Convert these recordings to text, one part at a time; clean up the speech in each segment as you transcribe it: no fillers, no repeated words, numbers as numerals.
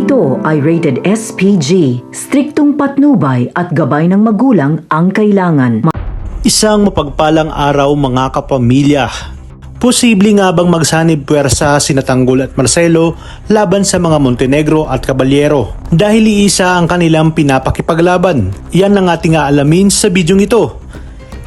ito ay rated SPG, striktong patnubay at gabay ng magulang ang kailangan. Isang mapagpalang araw mga kapamilya. Posible nga bang magsanib puwersa sina Tanggol at Marcelo laban sa mga Montenegro at Caballero dahil iisa ang kanilang pinapakipaglaban? Yan ang ating aalamin sa bidyong ito.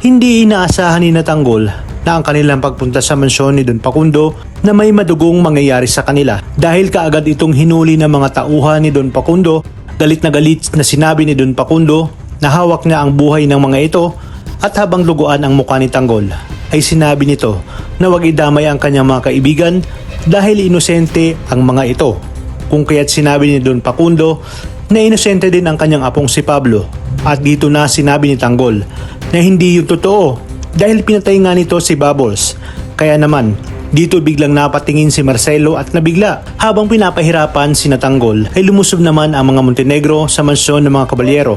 Hindi inaasahan ni Tanggol na ang kanilang pagpunta sa mansyon ni Don Facundo na may madugong mangyayari sa kanila dahil kaagad itong hinuli ng mga tauhan ni Don Facundo. Galit na sinabi ni Don Facundo na hawak niya ang buhay ng mga ito at habang luguan ang mukha ni Tanggol ay sinabi nito na wag idamay ang kanyang mga kaibigan dahil inosente ang mga ito. Kung kaya't sinabi ni Don Facundo na inosente din ang kanyang apong si Pablo at dito na sinabi ni Tanggol na hindi yung totoo dahil pinatay nga nito si Bubbles. Kaya naman, dito biglang napatingin si Marcelo at nabigla. Habang pinapahirapan si Tanggol ay lumusob naman ang mga Montenegro sa mansyon ng mga Caballero.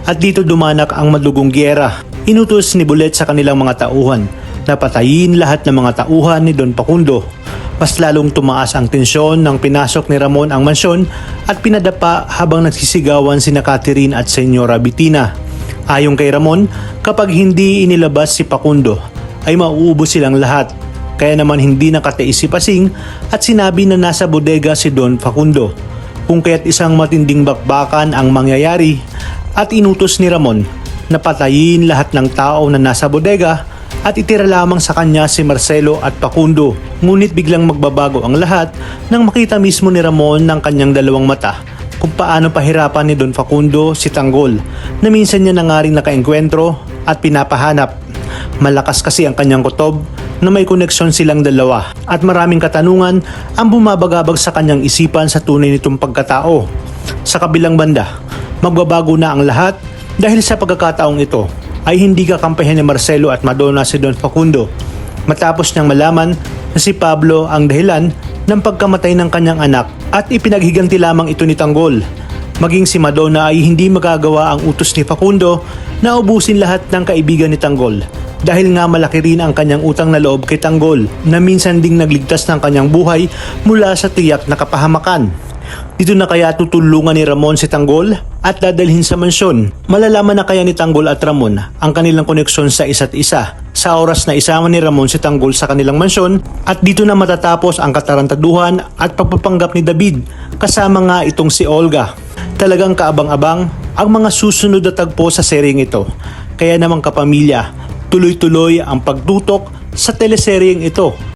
At dito dumanak ang madugong giyera. Inutos ni Bulet sa kanilang mga tauhan na patayin lahat ng mga tauhan ni Don Facundo. Mas lalong tumaas ang tensyon nang pinasok ni Ramon ang mansyon at pinadapa habang nagsisigawan sina Catherine at Senyora Bitina. Ayon kay Ramon, kapag hindi inilabas si Facundo ay mauubos silang lahat. Kaya naman hindi nakatiis si Pasing at sinabi na nasa bodega si Don Facundo. Kung kaya't isang matinding bakbakan ang mangyayari at inutos ni Ramon na patayin lahat ng tao na nasa bodega at itira lamang sa kanya si Marcelo at Facundo. Ngunit biglang magbabago ang lahat nang makita mismo ni Ramon ng kanyang dalawang mata kung paano pahirapan ni Don Facundo si Tanggol na minsan niya na nga rin nakaengkwentro at pinapahanap. Malakas kasi ang kanyang kutob na may koneksyon silang dalawa at maraming katanungan ang bumabagabag sa kanyang isipan sa tunay nitong pagkatao. Sa kabilang banda, magbabago na ang lahat dahil sa pagkakataong ito ay hindi kakampihan ni Marcelo at Madonna si Don Facundo matapos niyang malaman na si Pablo ang dahilan ng pagkamatay ng kanyang anak at ipinaghiganti lamang ito ni Tanggol. Maging si Madonna ay hindi magagawa ang utos ni Facundo na ubusin lahat ng kaibigan ni Tanggol dahil nga malaki rin ang kanyang utang na loob kay Tanggol na minsan ding nagligtas ng kanyang buhay mula sa tiyak na kapahamakan. Dito na kaya tutulungan ni Ramon si Tanggol at dadalhin sa mansyon. Malalaman na kaya ni Tanggol at Ramon ang kanilang koneksyon sa isa't isa sa oras na isama ni Ramon si Tanggol sa kanilang mansyon at dito na matatapos ang katarantaduhan at pagpapanggap ni David kasama nga itong si Olga. Talagang kaabang-abang ang mga susunod na tagpo sa seryeng ito. Kaya namang kapamilya, tuloy-tuloy ang pagtutok sa teleseryeng ito.